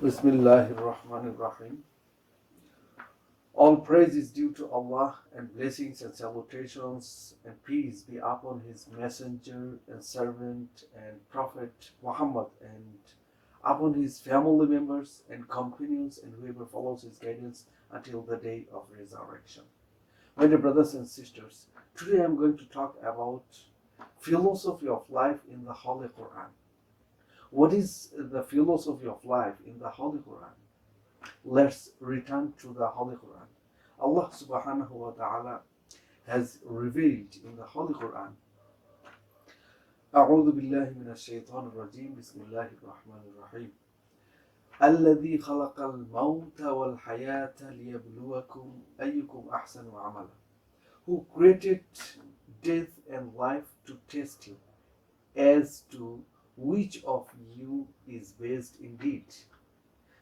Bismillahirrahmanirrahim. All praise is due to Allah, and blessings and salutations and peace be upon His messenger and servant and Prophet Muhammad, and upon his family members and companions and whoever follows his guidance until the day of resurrection. My dear brothers and sisters, today I am going to talk about philosophy of life in the Holy Quran. What is the philosophy of life in the Holy Quran? Let's return to the Holy Quran. Allah subhanahu wa ta'ala has revealed in the Holy Quran, أعوذ بالله من الشيطان الرجيم بسم الله الرحمن الرحيم الذي خلق الموت والحياة ليبلوكم أيكم أحسن عملا, who created death and life to test you as to which of you is best indeed.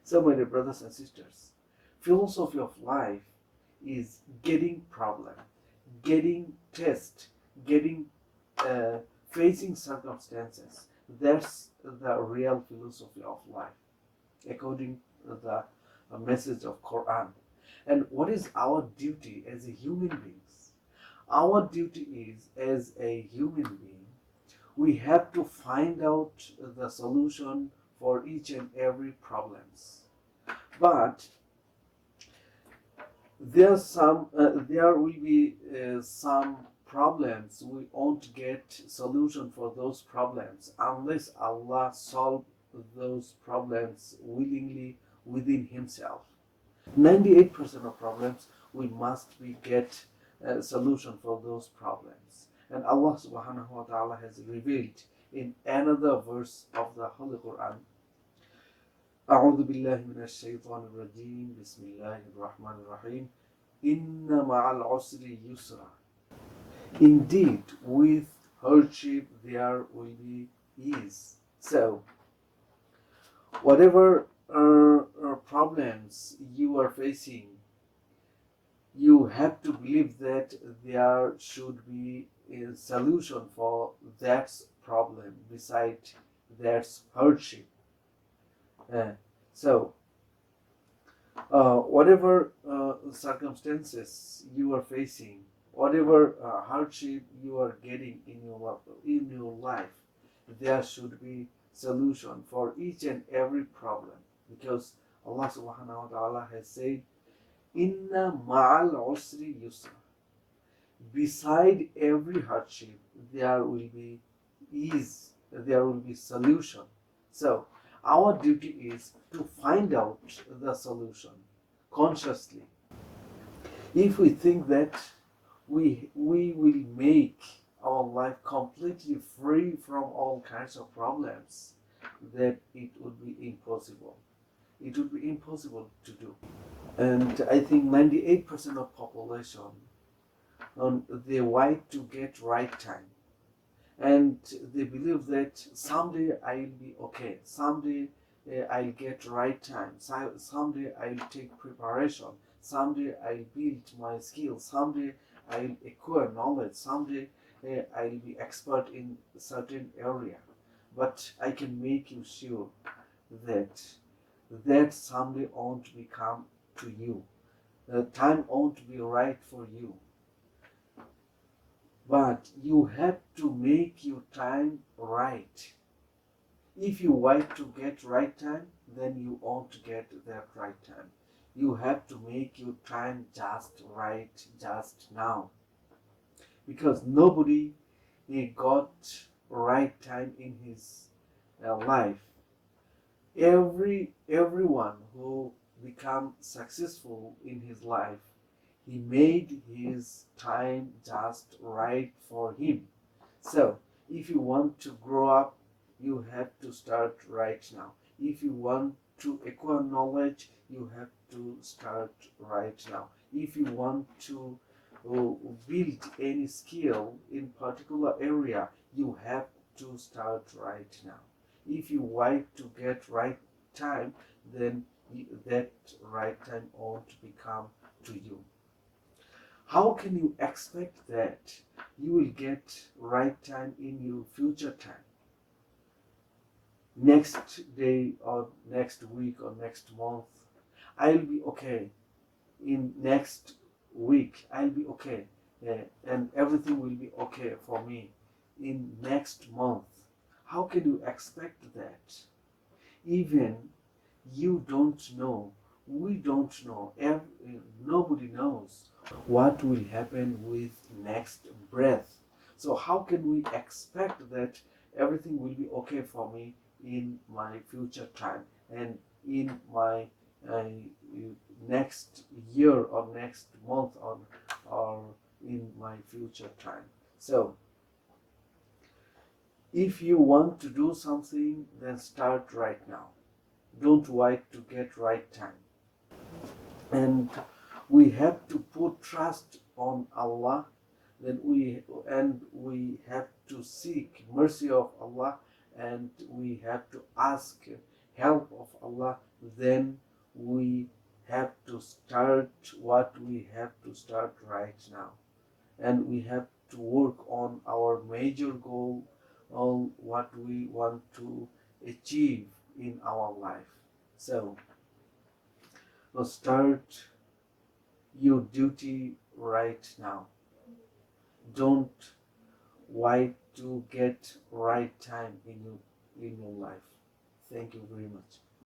So, my dear brothers and sisters, philosophy of life is getting problem, getting test, getting facing circumstances. That's the real philosophy of life, according to the message of Quran. And what is our duty as a human beings? Our duty is, as a human being, we have to find out the solution for each and every problems. But there will be some problems we won't get solution for those problems unless Allah solve those problems willingly within Himself. 98% of problems we must be get a solution for those problems, and Allah subhanahu wa ta'ala has revealed in another verse of the Holy Quran, أعوذ بالله من الشيطان الرجيم بسم الله الرحمن الرحيم إن مع العسر يسرا. Indeed, with hardship there will be ease. So, whatever problems you are facing, you have to believe that there should be a solution for that problem beside that hardship. So, whatever circumstances you are facing, whatever hardship you are getting in your life, there should be solution for each and every problem, because Allah subhanahu wa ta'ala has said, Inna ma'al usri yusra. Beside every hardship, there will be ease, there will be solution. So, our duty is to find out the solution consciously. If we think that we will make our life completely free from all kinds of problems, that it would be impossible. It would be impossible to do. And I think 98% of population, they wait to get right time, and they believe that someday I'll be okay, someday I'll get right time, someday I'll take preparation, someday I'll build my skills, someday I'll acquire knowledge, someday I'll be expert in a certain area. But I can make you sure that someday won't become to you. The time won't be right for you. But you have to make your time right. If you wait to get right time, then you won't get that right time. You have to make your time just right, just now. Because nobody got right time in his life. Everyone who become successful in his life, he made his time just right for him. So, if you want to grow up, you have to start right now. If you want to acquire knowledge, you have to start right now. If you want to build any skill in particular area, you have to start right now. If you wait to get right time, then that right time won't become to you. How can you expect that you will get right time in your future time? next day or next week or next month I'll be okay. In next week I'll be okay, and everything will be okay for me in next month. How can you expect that? Even you don't know, we don't know, nobody knows what will happen with next breath. So how can we expect that everything will be okay for me in my future time and in my uh, next year or next month or in my future time? So if you want to do something, then start right now. Don't wait to get right time. And we have to put trust on Allah. Then we have to seek mercy of Allah, and we have to ask help of Allah. Then we have to start what we have to start right now, and we have to work on our major goal, on what we want to achieve in our life. So now start your duty right now. Don't wait to get right time in your life. Thank you very much.